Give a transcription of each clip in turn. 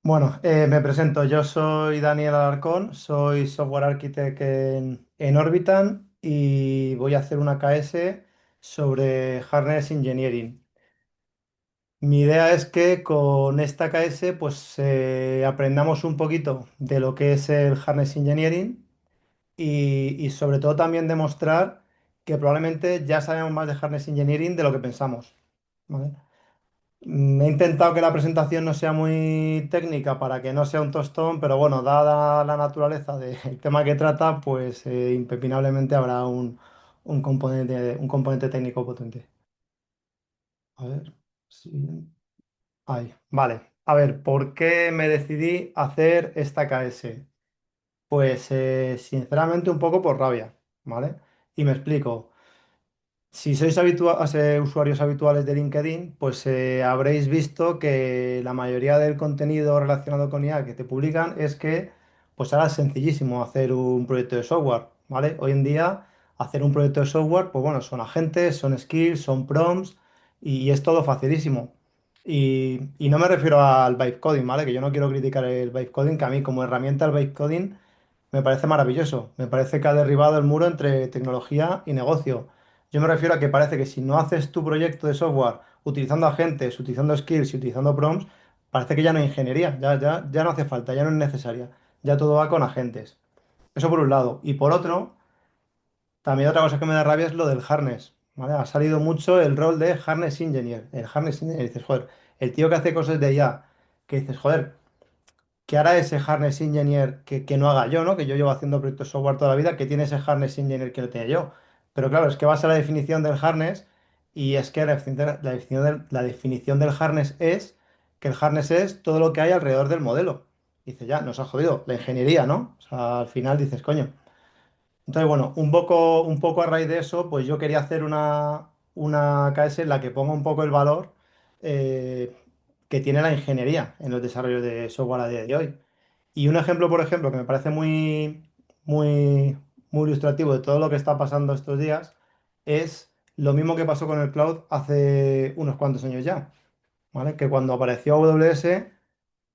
Bueno, me presento. Yo soy Daniel Alarcón, soy Software Architect en Orbitan y voy a hacer una KS sobre Harness Engineering. Mi idea es que con esta KS pues aprendamos un poquito de lo que es el Harness Engineering y sobre todo también demostrar que probablemente ya sabemos más de Harness Engineering de lo que pensamos. ¿Vale? He intentado que la presentación no sea muy técnica para que no sea un tostón, pero bueno, dada la naturaleza del tema que trata, pues impepinablemente habrá un componente técnico potente. A ver, sí. Ahí, vale. A ver, ¿por qué me decidí hacer esta KS? Pues sinceramente un poco por rabia, ¿vale? Y me explico. Si sois usuarios habituales de LinkedIn, pues habréis visto que la mayoría del contenido relacionado con IA que te publican es que pues ahora es sencillísimo hacer un proyecto de software, ¿vale? Hoy en día hacer un proyecto de software, pues bueno, son agentes, son skills, son prompts y es todo facilísimo. Y no me refiero al vibe coding, ¿vale? Que yo no quiero criticar el vibe coding, que a mí como herramienta el vibe coding me parece maravilloso. Me parece que ha derribado el muro entre tecnología y negocio. Yo me refiero a que parece que si no haces tu proyecto de software utilizando agentes, utilizando skills y utilizando prompts, parece que ya no hay ingeniería, ya no hace falta, ya no es necesaria. Ya todo va con agentes. Eso por un lado. Y por otro, también otra cosa que me da rabia es lo del harness. ¿Vale? Ha salido mucho el rol de harness engineer. El harness engineer, dices, joder, el tío que hace cosas de IA, que dices, joder, ¿qué hará ese harness engineer que no haga yo, ¿no? Que yo llevo haciendo proyectos de software toda la vida, que tiene ese harness engineer que no tenía yo. Pero claro, es que vas a la definición del harness y es que la definición del harness es que el harness es todo lo que hay alrededor del modelo. Dice, ya, nos ha jodido la ingeniería, ¿no? O sea, al final dices, coño. Entonces, bueno, un poco a raíz de eso, pues yo quería hacer una KS en la que ponga un poco el valor eh, que tiene la ingeniería en los desarrollos de software a día de hoy. Y un ejemplo, por ejemplo, que me parece muy, muy ilustrativo de todo lo que está pasando estos días, es lo mismo que pasó con el cloud hace unos cuantos años ya, ¿vale? Que cuando apareció AWS,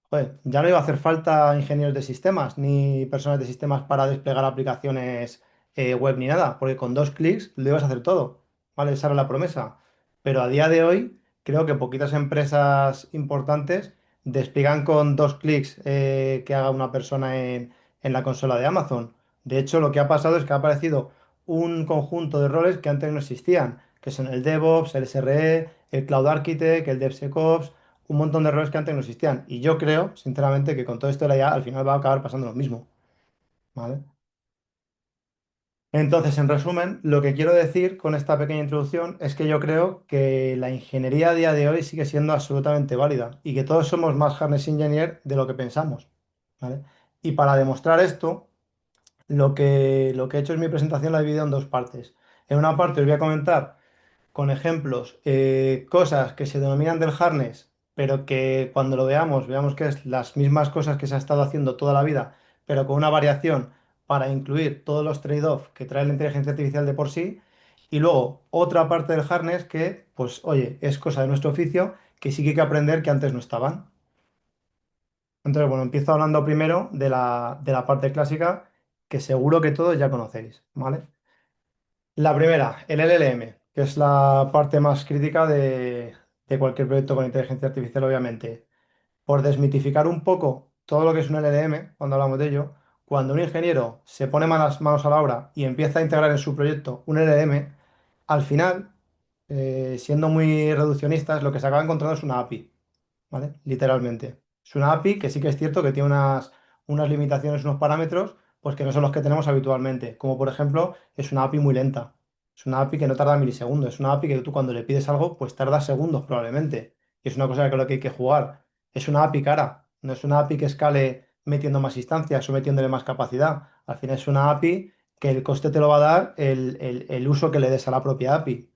joder, ya no iba a hacer falta ingenieros de sistemas ni personas de sistemas para desplegar aplicaciones web ni nada, porque con dos clics lo ibas a hacer todo, ¿vale? Esa era la promesa. Pero a día de hoy creo que poquitas empresas importantes despliegan con dos clics que haga una persona en la consola de Amazon. De hecho, lo que ha pasado es que ha aparecido un conjunto de roles que antes no existían, que son el DevOps, el SRE, el Cloud Architect, el DevSecOps, un montón de errores que antes no existían. Y yo creo, sinceramente, que con todo esto de la IA al final va a acabar pasando lo mismo, ¿vale? Entonces, en resumen, lo que quiero decir con esta pequeña introducción es que yo creo que la ingeniería a día de hoy sigue siendo absolutamente válida y que todos somos más harness engineer de lo que pensamos, ¿vale? Y para demostrar esto, lo que he hecho en mi presentación la he dividido en dos partes. En una parte os voy a comentar con ejemplos, cosas que se denominan del harness, pero que cuando lo veamos que es las mismas cosas que se ha estado haciendo toda la vida, pero con una variación para incluir todos los trade-off que trae la inteligencia artificial de por sí. Y luego otra parte del harness que, pues, oye, es cosa de nuestro oficio, que sí que hay que aprender que antes no estaban. Entonces, bueno, empiezo hablando primero de la parte clásica, que seguro que todos ya conocéis, ¿vale? La primera, el LLM, que es la parte más crítica de cualquier proyecto con inteligencia artificial, obviamente. Por desmitificar un poco todo lo que es un LLM, cuando hablamos de ello, cuando un ingeniero se pone manos a la obra y empieza a integrar en su proyecto un LLM, al final, siendo muy reduccionistas, lo que se acaba encontrando es una API. ¿Vale? Literalmente. Es una API que sí que es cierto que tiene unas limitaciones, unos parámetros, pues que no son los que tenemos habitualmente. Como por ejemplo, es una API muy lenta. Es una API que no tarda milisegundos. Es una API que tú cuando le pides algo, pues tarda segundos probablemente. Y es una cosa con la que hay que jugar. Es una API cara. No es una API que escale metiendo más instancias o metiéndole más capacidad. Al final es una API que el coste te lo va a dar el uso que le des a la propia API.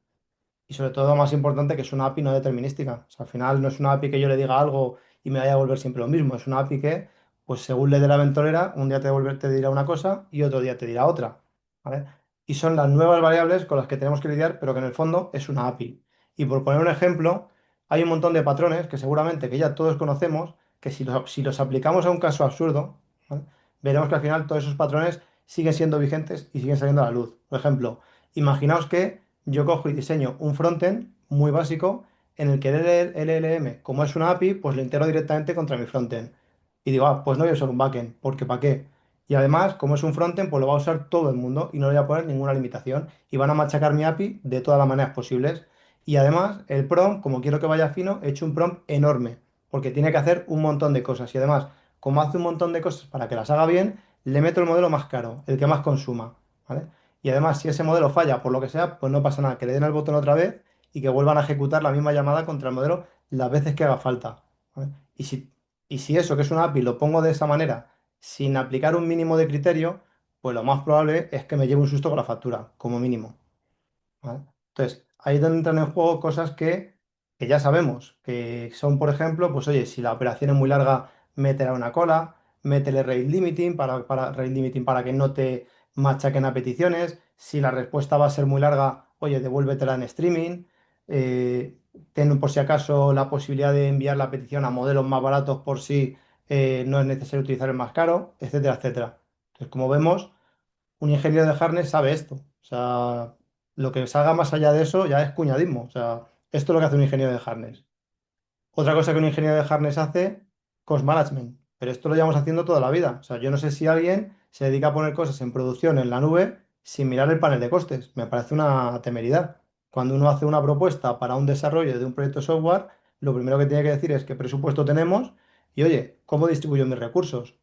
Y sobre todo, más importante, que es una API no determinística. O sea, al final no es una API que yo le diga algo y me vaya a devolver siempre lo mismo. Es una API que, pues según le dé la ventolera, un día te dirá una cosa y otro día te dirá otra. ¿Vale? Y son las nuevas variables con las que tenemos que lidiar, pero que en el fondo es una API. Y por poner un ejemplo, hay un montón de patrones que seguramente que ya todos conocemos, que si los aplicamos a un caso absurdo, ¿vale? Veremos que al final todos esos patrones siguen siendo vigentes y siguen saliendo a la luz. Por ejemplo, imaginaos que yo cojo y diseño un frontend muy básico en el que el LLM, como es una API, pues lo integro directamente contra mi frontend. Y digo, pues no voy a usar un backend, porque ¿para qué? Y además, como es un frontend, pues lo va a usar todo el mundo y no le voy a poner ninguna limitación. Y van a machacar mi API de todas las maneras posibles. Y además, el prompt, como quiero que vaya fino, he hecho un prompt enorme, porque tiene que hacer un montón de cosas. Y además, como hace un montón de cosas para que las haga bien, le meto el modelo más caro, el que más consuma, ¿vale? Y además, si ese modelo falla por lo que sea, pues no pasa nada, que le den al botón otra vez y que vuelvan a ejecutar la misma llamada contra el modelo las veces que haga falta, ¿vale? Y si eso, que es una API, lo pongo de esa manera, sin aplicar un mínimo de criterio, pues lo más probable es que me lleve un susto con la factura, como mínimo. ¿Vale? Entonces, ahí es donde entran en juego cosas que ya sabemos, que son, por ejemplo, pues oye, si la operación es muy larga, métela una cola, métele rate limiting rate limiting para que no te machaquen a peticiones, si la respuesta va a ser muy larga, oye, devuélvetela en streaming, ten por si acaso la posibilidad de enviar la petición a modelos más baratos por si no es necesario utilizar el más caro, etcétera, etcétera. Entonces, como vemos, un ingeniero de harness sabe esto. O sea, lo que salga más allá de eso ya es cuñadismo. O sea, esto es lo que hace un ingeniero de harness. Otra cosa que un ingeniero de harness hace, cost management. Pero esto lo llevamos haciendo toda la vida. O sea, yo no sé si alguien se dedica a poner cosas en producción en la nube sin mirar el panel de costes. Me parece una temeridad. Cuando uno hace una propuesta para un desarrollo de un proyecto de software, lo primero que tiene que decir es qué presupuesto tenemos y, oye, ¿cómo distribuyo mis recursos?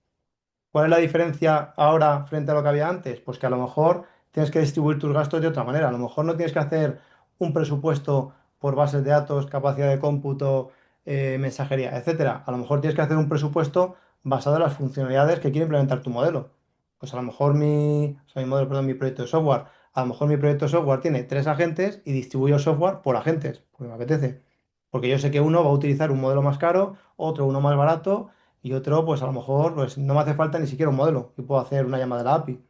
¿Cuál es la diferencia ahora frente a lo que había antes? Pues que a lo mejor tienes que distribuir tus gastos de otra manera. A lo mejor no tienes que hacer un presupuesto por bases de datos, capacidad de cómputo, mensajería, etcétera. A lo mejor tienes que hacer un presupuesto basado en las funcionalidades que quiere implementar tu modelo. Pues a lo mejor o sea, mi modelo, perdón, mi proyecto de software. A lo mejor mi proyecto de software tiene tres agentes y distribuyo software por agentes, porque me apetece. Porque yo sé que uno va a utilizar un modelo más caro, otro uno más barato y otro, pues a lo mejor pues, no me hace falta ni siquiera un modelo y puedo hacer una llamada a la API.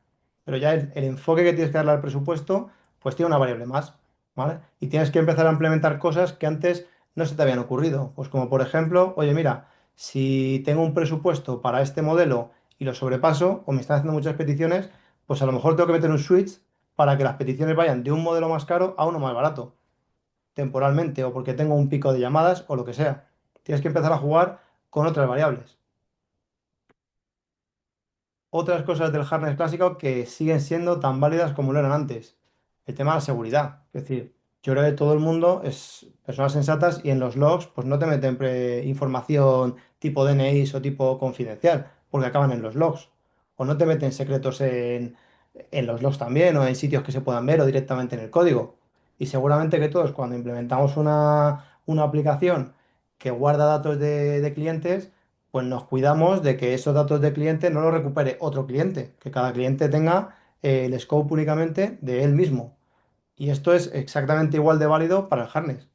Pero ya el enfoque que tienes que darle al presupuesto, pues tiene una variable más, ¿vale? Y tienes que empezar a implementar cosas que antes no se te habían ocurrido. Pues como por ejemplo, oye, mira, si tengo un presupuesto para este modelo y lo sobrepaso o me están haciendo muchas peticiones, pues a lo mejor tengo que meter un switch para que las peticiones vayan de un modelo más caro a uno más barato temporalmente o porque tengo un pico de llamadas o lo que sea. Tienes que empezar a jugar con otras variables. Otras cosas del harness clásico que siguen siendo tan válidas como lo eran antes. El tema de la seguridad. Es decir, yo creo que todo el mundo es personas sensatas y en los logs pues no te meten información tipo DNI o tipo confidencial, porque acaban en los logs. O no te meten secretos en los logs también o en sitios que se puedan ver o directamente en el código. Y seguramente que todos cuando implementamos una aplicación que guarda datos de clientes, pues nos cuidamos de que esos datos de cliente no los recupere otro cliente, que cada cliente tenga el scope únicamente de él mismo. Y esto es exactamente igual de válido para el harness,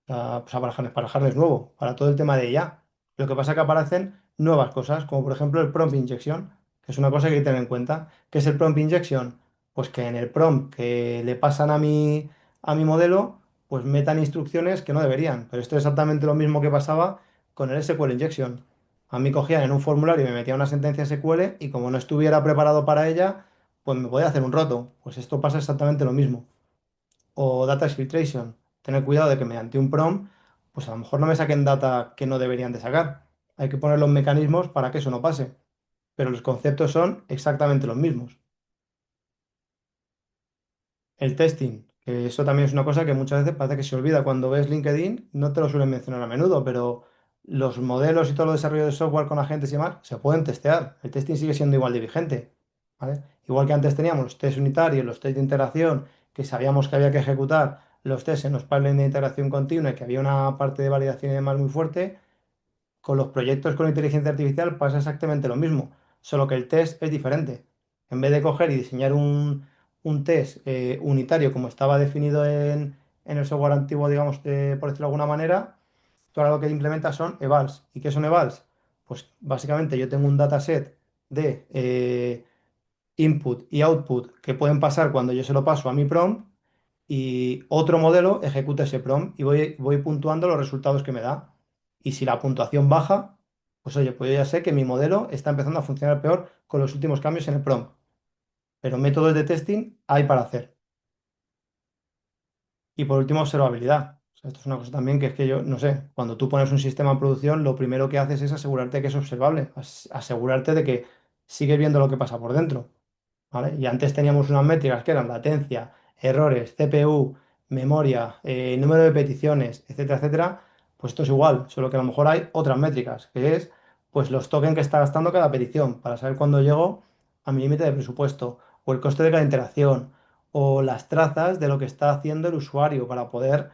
o sea, para el harness nuevo, para todo el tema de IA. Lo que pasa es que aparecen nuevas cosas, como por ejemplo el prompt injection, que es una cosa que hay que tener en cuenta. ¿Qué es el prompt injection? Pues que en el prompt que le pasan a mi modelo, pues metan instrucciones que no deberían. Pero esto es exactamente lo mismo que pasaba con el SQL injection. A mí cogían en un formulario y me metían una sentencia SQL y como no estuviera preparado para ella, pues me podía hacer un roto. Pues esto pasa exactamente lo mismo o data exfiltration. Tener cuidado de que mediante un prompt, pues a lo mejor no me saquen data que no deberían de sacar. Hay que poner los mecanismos para que eso no pase. Pero los conceptos son exactamente los mismos. El testing, que eso también es una cosa que muchas veces parece que se olvida. Cuando ves LinkedIn, no te lo suelen mencionar a menudo, pero los modelos y todo el desarrollo de software con agentes y demás se pueden testear. El testing sigue siendo igual de vigente, ¿vale? Igual que antes teníamos los test unitarios, los test de integración, que sabíamos que había que ejecutar los tests en los pipelines de integración continua y que había una parte de validación y demás muy fuerte, con los proyectos con inteligencia artificial pasa exactamente lo mismo, solo que el test es diferente. En vez de coger y diseñar un test unitario como estaba definido en el software antiguo, digamos, por decirlo de alguna manera, tú ahora lo que implementas son evals. ¿Y qué son evals? Pues básicamente yo tengo un dataset de input y output que pueden pasar cuando yo se lo paso a mi prompt y otro modelo ejecuta ese prompt y voy puntuando los resultados que me da. Y si la puntuación baja, Pues oye, pues yo ya sé que mi modelo está empezando a funcionar peor con los últimos cambios en el prompt, pero métodos de testing hay para hacer. Y por último, observabilidad. O sea, esto es una cosa también que es que yo, no sé, cuando tú pones un sistema en producción, lo primero que haces es asegurarte que es observable, asegurarte de que sigues viendo lo que pasa por dentro. ¿Vale? Y antes teníamos unas métricas que eran latencia, errores, CPU, memoria, número de peticiones, etcétera, etcétera. Pues esto es igual, solo que a lo mejor hay otras métricas, que es pues los tokens que está gastando cada petición para saber cuándo llego a mi límite de presupuesto, o el coste de cada interacción, o las trazas de lo que está haciendo el usuario para poder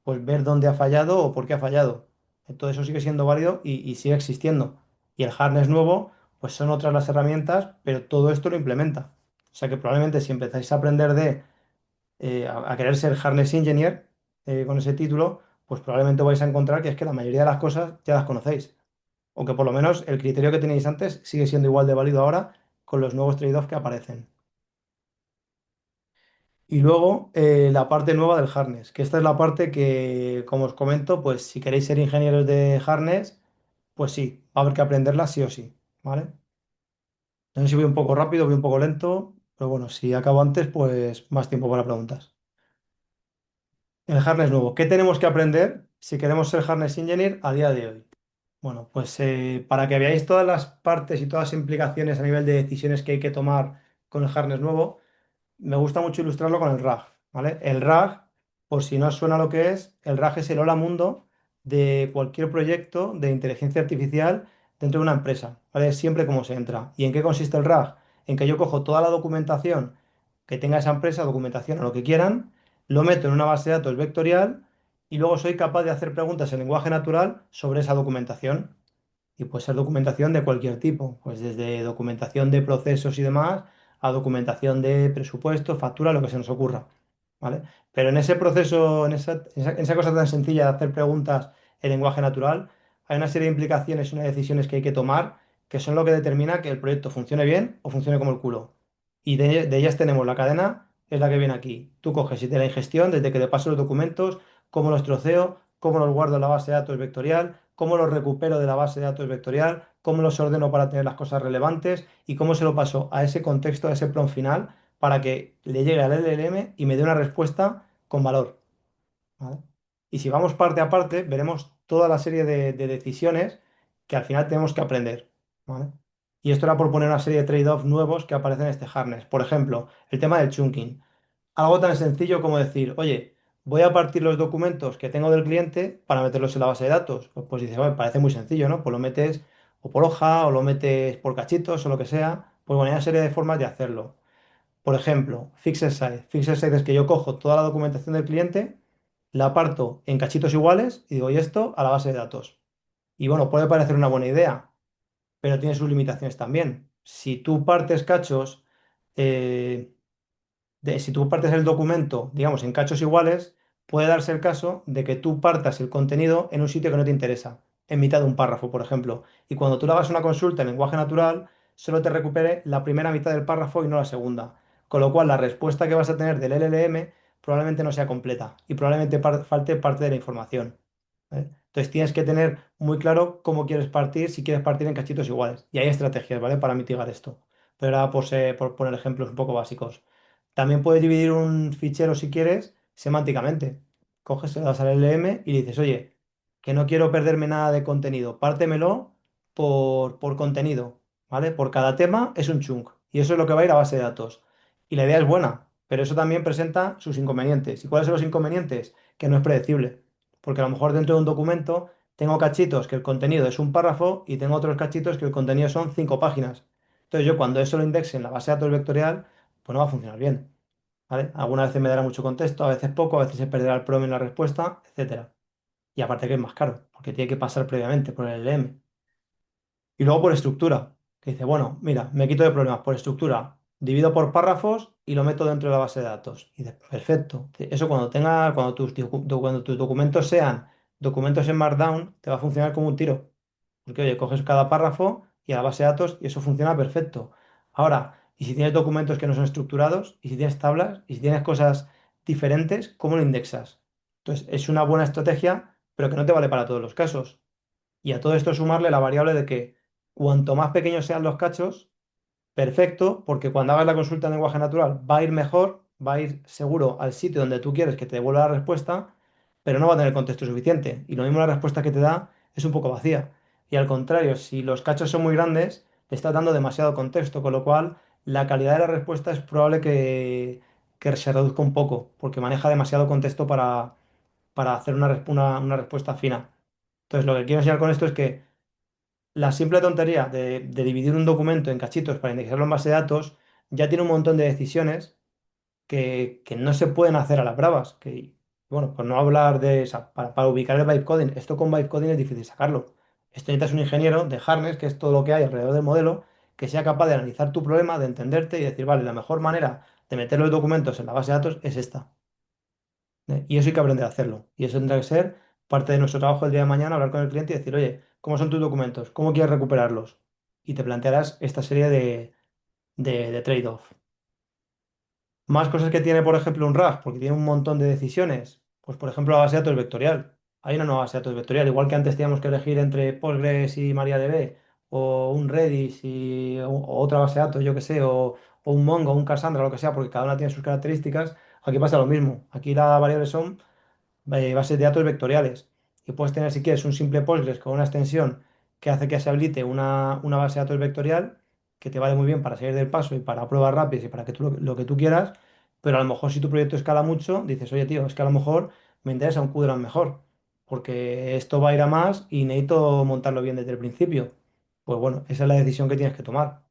pues, ver dónde ha fallado o por qué ha fallado. Todo eso sigue siendo válido y sigue existiendo. Y el harness nuevo, pues son otras las herramientas, pero todo esto lo implementa. O sea que probablemente si empezáis a aprender a querer ser harness engineer con ese título, pues probablemente vais a encontrar que es que la mayoría de las cosas ya las conocéis. O que por lo menos el criterio que tenéis antes sigue siendo igual de válido ahora con los nuevos trade-offs que aparecen. Y luego la parte nueva del harness, que esta es la parte que, como os comento, pues si queréis ser ingenieros de harness, pues sí, va a haber que aprenderla sí o sí, ¿vale? No sé si voy un poco rápido, voy un poco lento, pero bueno, si acabo antes, pues más tiempo para preguntas. El harness nuevo. ¿Qué tenemos que aprender si queremos ser harness engineer a día de hoy? Bueno, pues para que veáis todas las partes y todas las implicaciones a nivel de decisiones que hay que tomar con el harness nuevo, me gusta mucho ilustrarlo con el RAG, ¿vale? El RAG, por si no os suena lo que es, el RAG es el hola mundo de cualquier proyecto de inteligencia artificial dentro de una empresa, ¿vale? Es siempre cómo se entra. ¿Y en qué consiste el RAG? En que yo cojo toda la documentación que tenga esa empresa, documentación o lo que quieran, lo meto en una base de datos vectorial y luego soy capaz de hacer preguntas en lenguaje natural sobre esa documentación. Y puede ser documentación de cualquier tipo, pues desde documentación de procesos y demás a documentación de presupuesto, factura, lo que se nos ocurra, ¿vale? Pero en ese proceso, en esa cosa tan sencilla de hacer preguntas en lenguaje natural, hay una serie de implicaciones y unas decisiones que hay que tomar que son lo que determina que el proyecto funcione bien o funcione como el culo. Y de ellas tenemos la cadena, es la que viene aquí. Tú coges y de la ingestión, desde que te paso los documentos, cómo los troceo, cómo los guardo en la base de datos vectorial, cómo los recupero de la base de datos vectorial, cómo los ordeno para tener las cosas relevantes y cómo se lo paso a ese contexto, a ese prompt final, para que le llegue al LLM y me dé una respuesta con valor, ¿vale? Y si vamos parte a parte, veremos toda la serie de decisiones que al final tenemos que aprender, ¿vale? Y esto era por poner una serie de trade-offs nuevos que aparecen en este harness. Por ejemplo, el tema del chunking. Algo tan sencillo como decir, oye, voy a partir los documentos que tengo del cliente para meterlos en la base de datos. Pues dices, "Bueno, parece muy sencillo, ¿no? Pues lo metes o por hoja o lo metes por cachitos o lo que sea. Pues bueno, hay una serie de formas de hacerlo. Por ejemplo, Fixed Size. Fixed Size es que yo cojo toda la documentación del cliente, la parto en cachitos iguales y digo, y esto a la base de datos. Y bueno, puede parecer una buena idea, pero tiene sus limitaciones también. Si tú partes cachos, eh, si tú partes el documento, digamos, en cachos iguales, puede darse el caso de que tú partas el contenido en un sitio que no te interesa, en mitad de un párrafo, por ejemplo. Y cuando tú le hagas una consulta en lenguaje natural, solo te recupere la primera mitad del párrafo y no la segunda. Con lo cual, la respuesta que vas a tener del LLM probablemente no sea completa y probablemente falte parte de la información. ¿Vale? Entonces tienes que tener muy claro cómo quieres partir, si quieres partir en cachitos iguales. Y hay estrategias, ¿vale? Para mitigar esto. Pero ahora por poner ejemplos un poco básicos. También puedes dividir un fichero si quieres semánticamente. Coges, se lo das al LM y le dices, oye, que no quiero perderme nada de contenido, pártemelo por contenido, ¿vale? Por cada tema es un chunk y eso es lo que va a ir a base de datos. Y la idea es buena, pero eso también presenta sus inconvenientes. ¿Y cuáles son los inconvenientes? Que no es predecible, porque a lo mejor dentro de un documento tengo cachitos que el contenido es un párrafo y tengo otros cachitos que el contenido son 5 páginas. Entonces yo cuando eso lo indexe en la base de datos vectorial, pues no va a funcionar bien, ¿vale? Algunas veces me dará mucho contexto, a veces poco, a veces se perderá el prompt en la respuesta, etcétera. Y aparte que es más caro, porque tiene que pasar previamente por el LM. Y luego por estructura, que dice, bueno, mira, me quito de problemas por estructura, divido por párrafos y lo meto dentro de la base de datos. Y dices, perfecto. Eso cuando tus documentos sean documentos en Markdown, te va a funcionar como un tiro. Porque, oye, coges cada párrafo y a la base de datos y eso funciona perfecto. Ahora, y si tienes documentos que no son estructurados, y si tienes tablas, y si tienes cosas diferentes, ¿cómo lo indexas? Entonces, es una buena estrategia, pero que no te vale para todos los casos. Y a todo esto sumarle la variable de que cuanto más pequeños sean los cachos, perfecto, porque cuando hagas la consulta en lenguaje natural va a ir mejor, va a ir seguro al sitio donde tú quieres que te devuelva la respuesta, pero no va a tener contexto suficiente. Y lo mismo la respuesta que te da es un poco vacía. Y al contrario, si los cachos son muy grandes, te está dando demasiado contexto, con lo cual la calidad de la respuesta es probable que se reduzca un poco, porque maneja demasiado contexto para hacer una respuesta fina. Entonces, lo que quiero enseñar con esto es que la simple tontería de dividir un documento en cachitos para indexarlo en base de datos ya tiene un montón de decisiones que no se pueden hacer a las bravas. Que, bueno, por no hablar de esa, para ubicar el bytecoding, esto con bytecoding es difícil sacarlo. Esto necesitas un ingeniero de harness, que es todo lo que hay alrededor del modelo, que sea capaz de analizar tu problema, de entenderte y decir, vale, la mejor manera de meter los documentos en la base de datos es esta. Y eso hay que aprender a hacerlo. Y eso tendrá que ser parte de nuestro trabajo el día de mañana, hablar con el cliente y decir, oye, ¿cómo son tus documentos? ¿Cómo quieres recuperarlos? Y te plantearás esta serie de trade-off. Más cosas que tiene, por ejemplo, un RAG, porque tiene un montón de decisiones. Pues, por ejemplo, la base de datos vectorial. Hay una nueva base de datos vectorial. Igual que antes teníamos que elegir entre Postgres y MariaDB, o un Redis o otra base de datos, yo que sé, o un Mongo, o un Cassandra, lo que sea, porque cada una tiene sus características. Aquí pasa lo mismo. Aquí las variables son bases de datos vectoriales. Y puedes tener, si quieres, un simple Postgres con una extensión que hace que se habilite una base de datos vectorial que te vale muy bien para salir del paso y para pruebas rápidas y para que tú lo que tú quieras. Pero a lo mejor si tu proyecto escala mucho, dices, oye, tío, es que a lo mejor me interesa un QDRAM mejor, porque esto va a ir a más y necesito montarlo bien desde el principio. Pues bueno, esa es la decisión que tienes que tomar.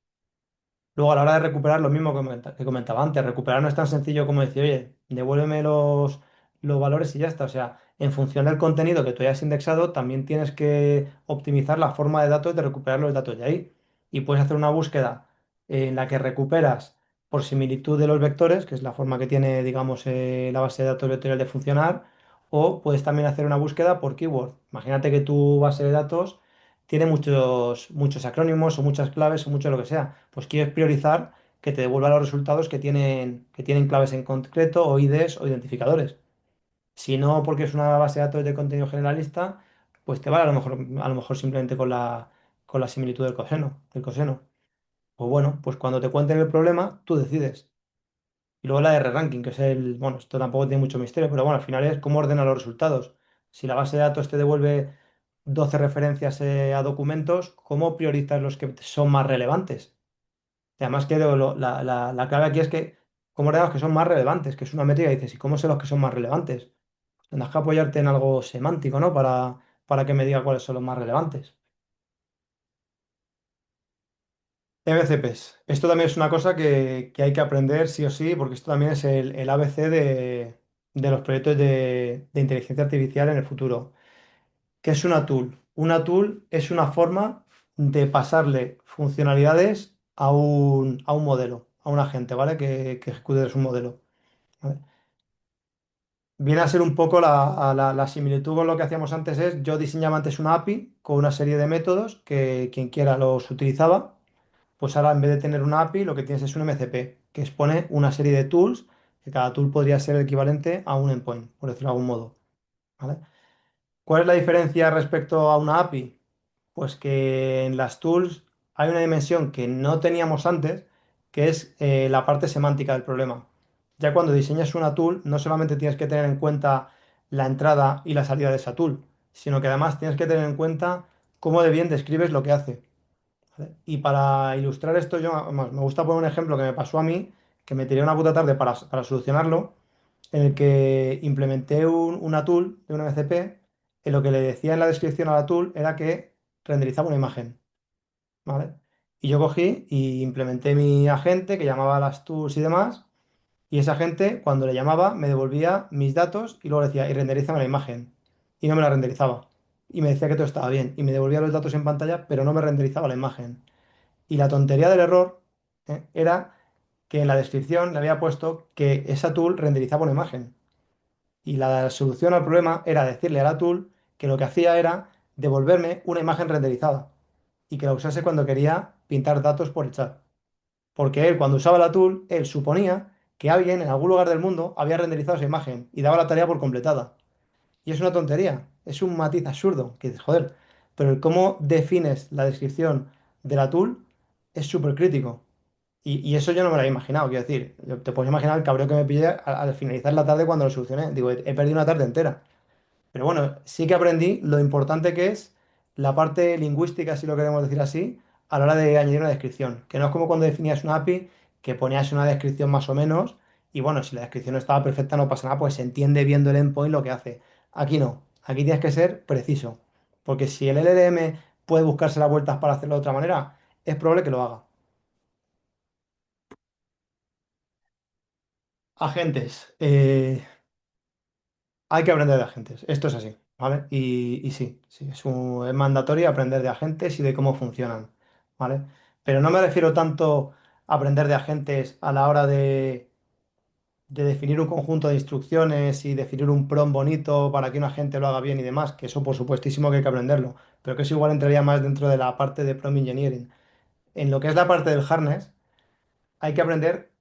Luego, a la hora de recuperar, lo mismo que comentaba antes, recuperar no es tan sencillo como decir, oye, devuélveme los valores y ya está. O sea, en función del contenido que tú hayas indexado, también tienes que optimizar la forma de datos de recuperar los datos de ahí. Y puedes hacer una búsqueda en la que recuperas por similitud de los vectores, que es la forma que tiene, digamos, la base de datos vectorial de funcionar, o puedes también hacer una búsqueda por keyword. Imagínate que tu base de datos tiene muchos acrónimos o muchas claves o mucho lo que sea, pues quieres priorizar que te devuelva los resultados que tienen claves en concreto o IDs o identificadores. Si no, porque es una base de datos de contenido generalista, pues te vale a lo mejor simplemente con la similitud del coseno. Pues bueno, pues cuando te cuenten el problema, tú decides. Y luego la R-ranking, que es bueno, esto tampoco tiene mucho misterio, pero bueno, al final es cómo ordena los resultados. Si la base de datos te devuelve 12 referencias a documentos, ¿cómo priorizas los que son más relevantes? Y además que la clave aquí es que, ¿cómo ordenas los que son más relevantes? Que es una métrica y dices, ¿y cómo sé los que son más relevantes? Tendrás que apoyarte en algo semántico, ¿no? Para que me diga cuáles son los más relevantes. MCPs. Esto también es una cosa que hay que aprender sí o sí, porque esto también es el ABC de los proyectos de inteligencia artificial en el futuro. ¿Qué es una tool? Una tool es una forma de pasarle funcionalidades a un modelo, a un agente, ¿vale? Que ejecute su modelo. ¿Vale? Viene a ser un poco la similitud con lo que hacíamos antes es, yo diseñaba antes una API con una serie de métodos que quien quiera los utilizaba. Pues ahora en vez de tener una API, lo que tienes es un MCP, que expone una serie de tools, que cada tool podría ser el equivalente a un endpoint, por decirlo de algún modo. ¿Vale? ¿Cuál es la diferencia respecto a una API? Pues que en las tools hay una dimensión que no teníamos antes, que es la parte semántica del problema. Ya cuando diseñas una tool, no solamente tienes que tener en cuenta la entrada y la salida de esa tool, sino que además tienes que tener en cuenta cómo de bien describes lo que hace. ¿Vale? Y para ilustrar esto, yo además, me gusta poner un ejemplo que me pasó a mí, que me tiré una puta tarde para solucionarlo, en el que implementé una tool de un MCP, en lo que le decía en la descripción a la tool era que renderizaba una imagen. ¿Vale? Y yo cogí y implementé mi agente que llamaba a las tools y demás, y ese agente, cuando le llamaba, me devolvía mis datos y luego le decía, y renderízame la imagen. Y no me la renderizaba. Y me decía que todo estaba bien. Y me devolvía los datos en pantalla, pero no me renderizaba la imagen. Y la tontería del error, era que en la descripción le había puesto que esa tool renderizaba una imagen. Y la solución al problema era decirle a la tool que lo que hacía era devolverme una imagen renderizada y que la usase cuando quería pintar datos por el chat. Porque él, cuando usaba la tool, él suponía que alguien en algún lugar del mundo había renderizado esa imagen y daba la tarea por completada. Y es una tontería, es un matiz absurdo, que dices, joder, pero el cómo defines la descripción de la tool es súper crítico. Y eso yo no me lo había imaginado, quiero decir, te puedes imaginar el cabreo que me pillé al finalizar la tarde cuando lo solucioné. Digo, he perdido una tarde entera. Pero bueno, sí que aprendí lo importante que es la parte lingüística, si lo queremos decir así, a la hora de añadir una descripción. Que no es como cuando definías una API, que ponías una descripción más o menos, y bueno, si la descripción no estaba perfecta, no pasa nada, pues se entiende viendo el endpoint lo que hace. Aquí no, aquí tienes que ser preciso. Porque si el LLM puede buscarse las vueltas para hacerlo de otra manera, es probable que lo haga. Agentes. Hay que aprender de agentes, esto es así, ¿vale? Y sí, sí, es mandatorio aprender de agentes y de cómo funcionan, ¿vale? Pero no me refiero tanto a aprender de agentes a la hora de definir un conjunto de instrucciones y definir un prompt bonito para que un agente lo haga bien y demás, que eso por supuestísimo que hay que aprenderlo, pero que eso igual entraría más dentro de la parte de prompt engineering. En lo que es la parte del harness, hay que aprender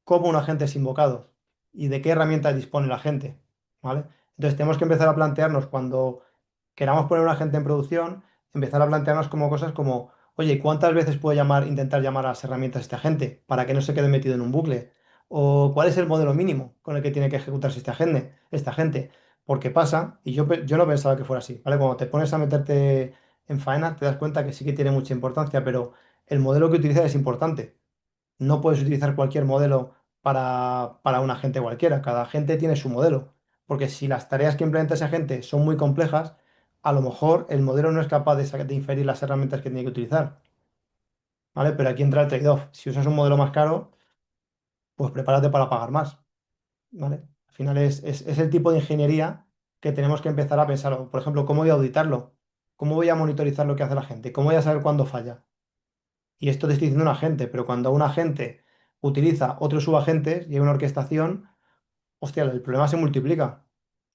cómo un agente es invocado y de qué herramientas dispone el agente, ¿vale? Entonces tenemos que empezar a plantearnos cuando queramos poner un agente en producción, empezar a plantearnos como cosas como, oye, ¿cuántas veces puedo llamar, intentar llamar a las herramientas este agente para que no se quede metido en un bucle? ¿O cuál es el modelo mínimo con el que tiene que ejecutarse este agente? Porque pasa, y yo no pensaba que fuera así, ¿vale? Cuando te pones a meterte en faena, te das cuenta que sí que tiene mucha importancia, pero el modelo que utilizas es importante. No puedes utilizar cualquier modelo para un agente cualquiera. Cada agente tiene su modelo. Porque si las tareas que implementa ese agente son muy complejas, a lo mejor el modelo no es capaz de inferir las herramientas que tiene que utilizar. ¿Vale? Pero aquí entra el trade-off. Si usas un modelo más caro, pues prepárate para pagar más. ¿Vale? Al final es el tipo de ingeniería que tenemos que empezar a pensar. Por ejemplo, ¿cómo voy a auditarlo? ¿Cómo voy a monitorizar lo que hace la gente? ¿Cómo voy a saber cuándo falla? Y esto te estoy diciendo un agente, pero cuando un agente utiliza otros subagentes y hay una orquestación, hostia, el problema se multiplica,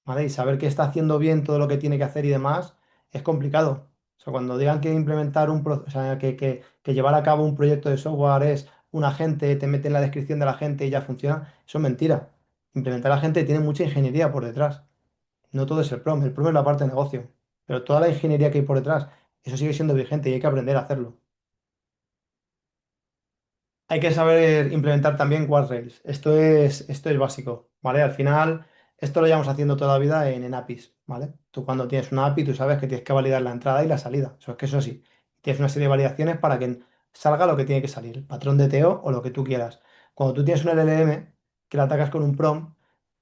¿vale? Y saber que está haciendo bien todo lo que tiene que hacer y demás es complicado. O sea, cuando digan que implementar o sea, que llevar a cabo un proyecto de software es un agente, te mete en la descripción del agente y ya funciona, eso es mentira. Implementar agente tiene mucha ingeniería por detrás. No todo es el PROM es la parte de negocio, pero toda la ingeniería que hay por detrás, eso sigue siendo vigente y hay que aprender a hacerlo. Hay que saber implementar también guardrails. Esto es básico, ¿vale? Al final, esto lo llevamos haciendo toda la vida en APIs, ¿vale? Tú cuando tienes una API, tú sabes que tienes que validar la entrada y la salida. Eso es que eso sí. Tienes una serie de validaciones para que salga lo que tiene que salir, el patrón de TO o lo que tú quieras. Cuando tú tienes un LLM que le atacas con un prompt,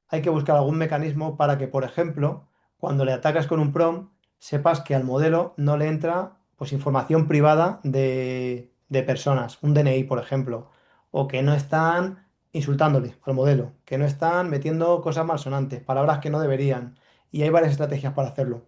hay que buscar algún mecanismo para que, por ejemplo, cuando le atacas con un prompt, sepas que al modelo no le entra pues, información privada de personas, un DNI, por ejemplo, o que no están insultándole al modelo, que no están metiendo cosas malsonantes, palabras que no deberían. Y hay varias estrategias para hacerlo.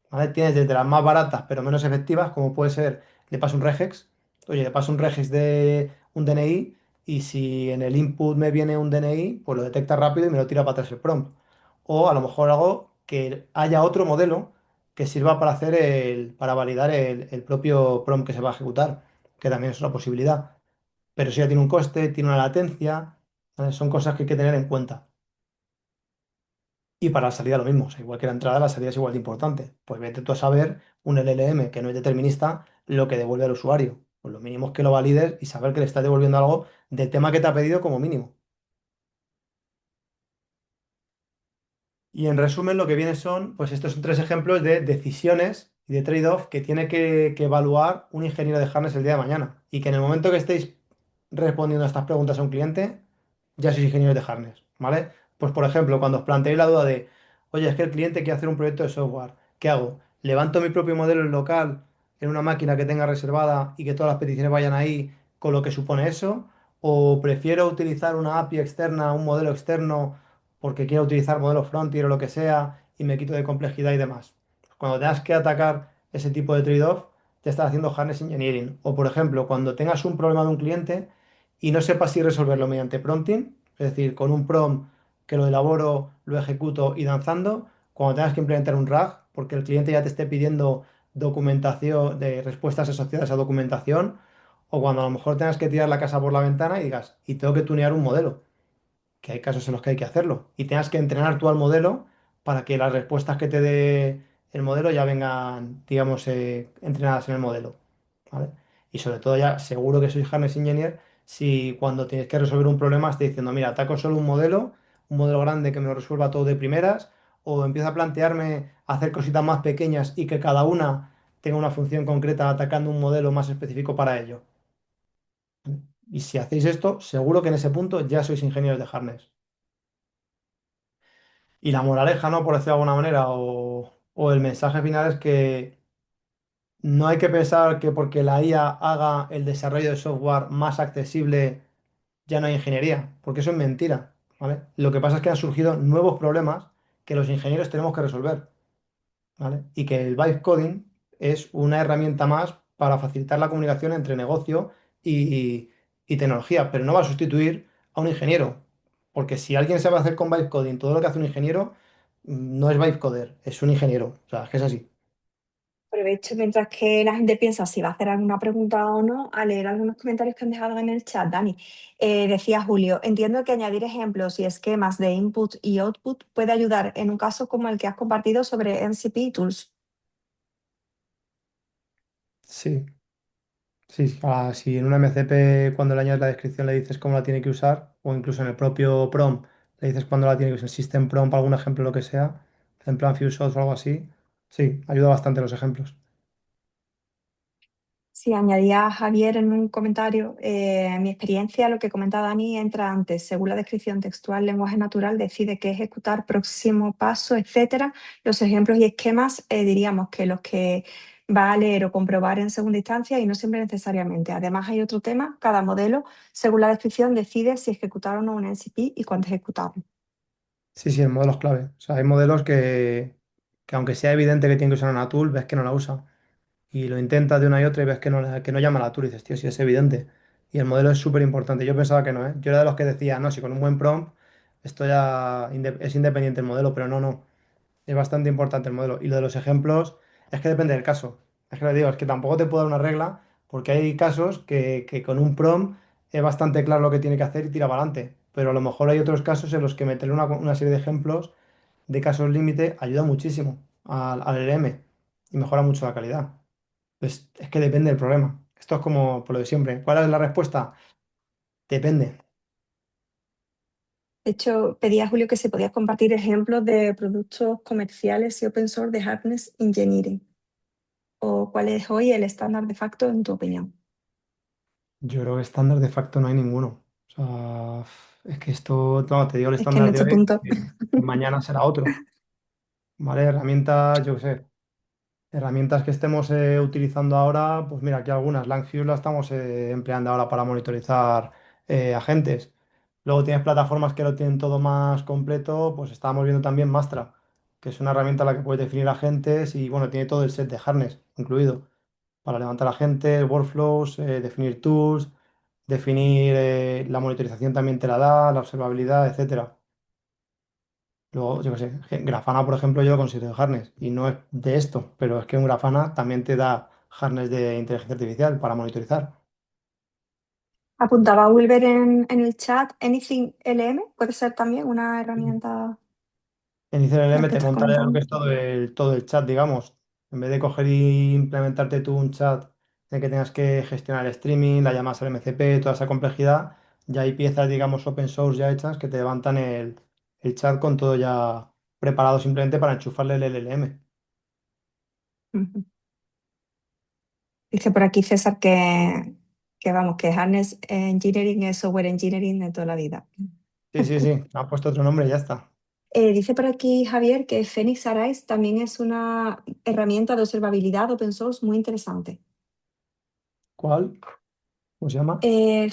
¿Vale? Tienes desde las más baratas pero menos efectivas, como puede ser, le paso un regex, oye, le paso un regex de un DNI y si en el input me viene un DNI, pues lo detecta rápido y me lo tira para atrás el prompt. O a lo mejor hago que haya otro modelo que sirva para para validar el propio prompt que se va a ejecutar, que también es una posibilidad. Pero eso ya tiene un coste, tiene una latencia, ¿vale? Son cosas que hay que tener en cuenta. Y para la salida lo mismo, o sea, igual que la entrada, la salida es igual de importante. Pues vete tú a saber un LLM que no es determinista lo que devuelve al usuario. Pues lo mínimo es que lo valides y saber que le estás devolviendo algo del tema que te ha pedido como mínimo. Y en resumen, lo que viene son, pues estos son tres ejemplos de decisiones y de trade-off que tiene que evaluar un ingeniero de harness el día de mañana. Y que en el momento que estéis respondiendo a estas preguntas a un cliente, ya sois ingenieros de harness, ¿vale? Pues por ejemplo, cuando os planteéis la duda de, oye, es que el cliente quiere hacer un proyecto de software, ¿qué hago? ¿Levanto mi propio modelo en local en una máquina que tenga reservada y que todas las peticiones vayan ahí con lo que supone eso? ¿O prefiero utilizar una API externa, un modelo externo? Porque quiero utilizar modelo Frontier o lo que sea y me quito de complejidad y demás. Cuando tengas que atacar ese tipo de trade-off, te estás haciendo harness engineering. O por ejemplo, cuando tengas un problema de un cliente y no sepas si resolverlo mediante prompting, es decir, con un prompt que lo elaboro, lo ejecuto y danzando, cuando tengas que implementar un RAG, porque el cliente ya te esté pidiendo documentación de respuestas asociadas a documentación, o cuando a lo mejor tengas que tirar la casa por la ventana y digas, y tengo que tunear un modelo que hay casos en los que hay que hacerlo. Y tengas que entrenar tú al modelo para que las respuestas que te dé el modelo ya vengan, digamos, entrenadas en el modelo, ¿vale? Y sobre todo ya seguro que soy harness engineer si cuando tienes que resolver un problema estoy diciendo, mira, ataco solo un modelo grande que me lo resuelva todo de primeras, o empiezo a plantearme hacer cositas más pequeñas y que cada una tenga una función concreta atacando un modelo más específico para ello. Y si hacéis esto, seguro que en ese punto ya sois ingenieros de harness. Y la moraleja, ¿no? Por decirlo de alguna manera, o el mensaje final es que no hay que pensar que porque la IA haga el desarrollo de software más accesible ya no hay ingeniería, porque eso es mentira, ¿vale? Lo que pasa es que han surgido nuevos problemas que los ingenieros tenemos que resolver, ¿vale? Y que el vibe coding es una herramienta más para facilitar la comunicación entre negocio y, y tecnología, pero no va a sustituir a un ingeniero, porque si alguien sabe hacer con vibe coding todo lo que hace un ingeniero, no es vibe coder, es un ingeniero, o sea, es que es así. Aprovecho mientras que la gente piensa si va a hacer alguna pregunta o no, a leer algunos comentarios que han dejado en el chat. Dani, decía Julio, entiendo que añadir ejemplos y esquemas de input y output puede ayudar en un caso como el que has compartido sobre MCP Tools. Sí, sí, si en una MCP cuando le añades la descripción le dices cómo la tiene que usar, o incluso en el propio prompt le dices cuándo la tiene que usar, System prompt, algún ejemplo, lo que sea, en plan FuseOS o algo así, sí, ayuda bastante los ejemplos. Sí, añadía a Javier en un comentario, mi experiencia, lo que comenta Dani, entra antes, según la descripción textual, lenguaje natural, decide qué ejecutar, próximo paso, etcétera. Los ejemplos y esquemas, diríamos que los que va a leer o comprobar en segunda instancia y no siempre necesariamente. Además, hay otro tema, cada modelo, según la descripción, decide si ejecutar o no un NCP y cuándo ejecutarlo. Sí, sí, el modelo es clave. O sea, hay modelos que aunque sea evidente que tiene que usar una tool, ves que no la usa. Y lo intentas de una y otra y ves que no llama a la tool y dices, tío, sí es evidente. Y el modelo es súper importante. Yo pensaba que no, ¿eh? Yo era de los que decía, no, si con un buen prompt esto ya es independiente el modelo, pero no, no. Es bastante importante el modelo. Y lo de los ejemplos es que depende del caso. Es que le digo, es que tampoco te puedo dar una regla porque hay casos que con un prompt es bastante claro lo que tiene que hacer y tira para adelante. Pero a lo mejor hay otros casos en los que meterle una serie de ejemplos de casos límite ayuda muchísimo al LM y mejora mucho la calidad. Pues es que depende del problema. Esto es como por lo de siempre. ¿Cuál es la respuesta? Depende. De hecho, pedí a Julio que se podía compartir ejemplos de productos comerciales y open source de Harness Engineering. ¿O cuál es hoy el estándar de facto en tu opinión? Yo creo que estándar de facto no hay ninguno. O sea, es que esto, no, te digo el Es que en estándar de este hoy, punto, mañana será otro. ¿Vale? Herramientas, yo qué sé, herramientas que estemos utilizando ahora, pues mira, aquí algunas. Langfuse la estamos empleando ahora para monitorizar agentes. Luego tienes plataformas que lo tienen todo más completo, pues estábamos viendo también Mastra, que es una herramienta en la que puedes definir agentes y bueno, tiene todo el set de harness incluido para levantar agentes, workflows, definir tools, definir la monitorización también te la da, la observabilidad, etcétera. Luego, yo qué sé, Grafana, por ejemplo, yo lo considero harness y no es de esto, pero es que un Grafana también te da harness de inteligencia artificial para monitorizar. apuntaba Wilber en el chat, Anything LM puede ser también una herramienta En de la ICLM que te estás monta ya lo que comentando. es todo el chat, digamos. En vez de coger y implementarte tú un chat en el que tengas que gestionar el streaming, la llamadas al MCP, toda esa complejidad, ya hay piezas, digamos, open source ya hechas que te levantan el chat con todo ya preparado simplemente para enchufarle el LLM. Ujú. Dice por aquí César que vamos, que Harness Engineering es software engineering de toda la vida. Sí, sí, sí, ha puesto otro nombre y ya está. Dice por aquí Javier que Phoenix Arise también es una herramienta de observabilidad open source muy interesante. ¿Cuál? ¿Cómo se llama? Eh,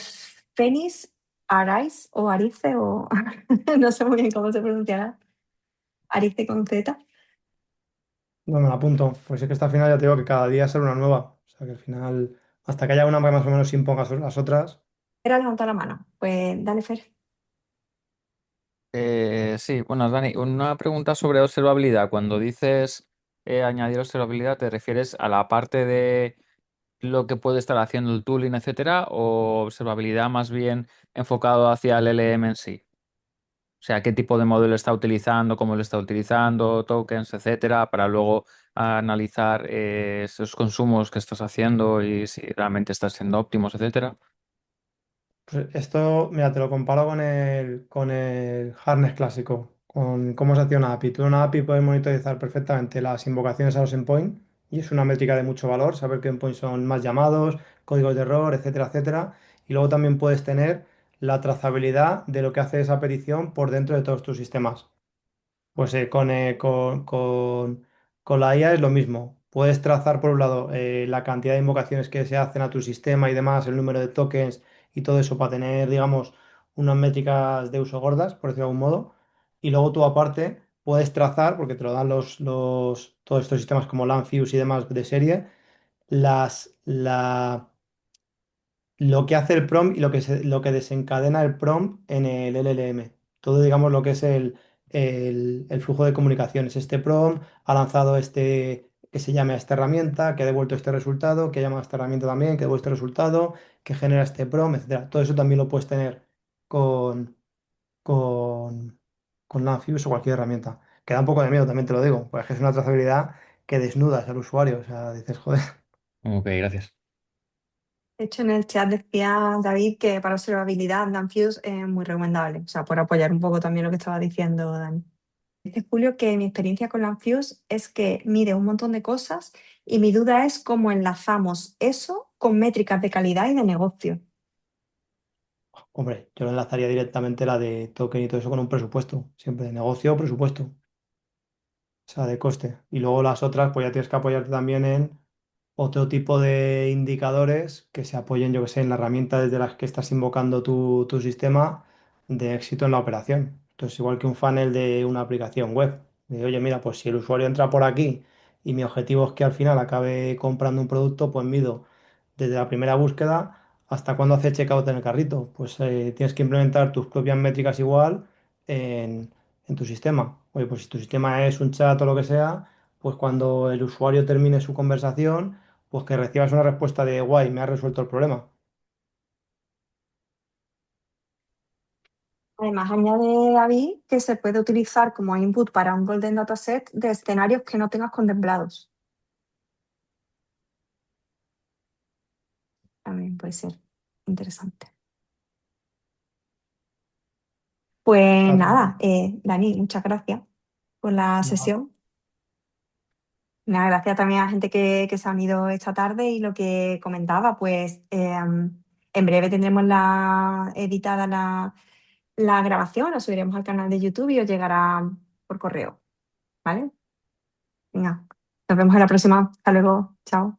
Phoenix Arise o Arice o no sé muy bien cómo se pronunciará. Arice con Z. No me la apunto, pues es que hasta el final ya te digo que cada día sale una nueva. O sea que al final, hasta que haya una que más o menos se imponga sobre las otras. Era levantar la mano. Pues dale, Fer. Sí, bueno, Dani, una pregunta sobre observabilidad. Cuando dices añadir observabilidad, ¿te refieres a la parte de lo que puede estar haciendo el tooling, etcétera, o observabilidad más bien enfocado hacia el LM en sí? O sea, qué tipo de modelo está utilizando, cómo lo está utilizando, tokens, etcétera, para luego analizar esos consumos que estás haciendo y si realmente estás siendo óptimos, etcétera. Pues esto, mira, te lo comparo con el harness clásico, con cómo se hacía una API. Tú en una API puedes monitorizar perfectamente las invocaciones a los endpoints y es una métrica de mucho valor, saber qué endpoints son más llamados, códigos de error, etcétera, etcétera. Y luego también puedes tener la trazabilidad de lo que hace esa petición por dentro de todos tus sistemas. Pues con la IA es lo mismo. Puedes trazar, por un lado, la cantidad de invocaciones que se hacen a tu sistema y demás, el número de tokens y todo eso para tener, digamos, unas métricas de uso gordas, por decirlo de algún modo. Y luego tú, aparte, puedes trazar, porque te lo dan todos estos sistemas como Lanfuse y demás de serie, las, la, lo que hace el prompt y lo que desencadena el prompt en el LLM. Todo, digamos, lo que es el flujo de comunicaciones. Este prompt ha lanzado que se llame a esta herramienta, que ha devuelto este resultado, que llama a esta herramienta también, que devuelve este resultado, que genera este prompt, etcétera. Todo eso también lo puedes tener con, con, con Nafius o cualquier herramienta. Que da un poco de miedo, también te lo digo, porque es una trazabilidad que desnudas al usuario. O sea, dices, joder. Ok, gracias. De hecho, en el chat decía David que para observabilidad Danfuse es muy recomendable, o sea, por apoyar un poco también lo que estaba diciendo Dani. Dice Julio que mi experiencia con Danfuse es que mide un montón de cosas y mi duda es cómo enlazamos eso con métricas de calidad y de negocio. Hombre, yo lo enlazaría directamente la de token y todo eso con un presupuesto, siempre de negocio o presupuesto, o sea, de coste. Y luego las otras, pues ya tienes que apoyarte también en otro tipo de indicadores que se apoyen, yo que sé, en la herramienta desde las que estás invocando tu sistema de éxito en la operación. Entonces, igual que un funnel de una aplicación web, de oye, mira, pues si el usuario entra por aquí y mi objetivo es que al final acabe comprando un producto, pues mido desde la primera búsqueda hasta cuando hace checkout en el carrito. Pues tienes que implementar tus propias métricas igual en tu sistema. Oye, pues si tu sistema es un chat o lo que sea, pues cuando el usuario termine su conversación, pues que recibas una respuesta de guay, me ha resuelto el problema. Además, añade David que se puede utilizar como input para un Golden Dataset de escenarios que no tengas contemplados. También puede ser interesante. Pues Claro, nada, Dani, muchas gracias por la nada, sesión. Nada, gracias también a la gente que se ha unido esta tarde y lo que comentaba, pues en breve tendremos editada la grabación, la subiremos al canal de YouTube y os llegará por correo, ¿vale? Venga, nos vemos en la próxima. Hasta luego, chao.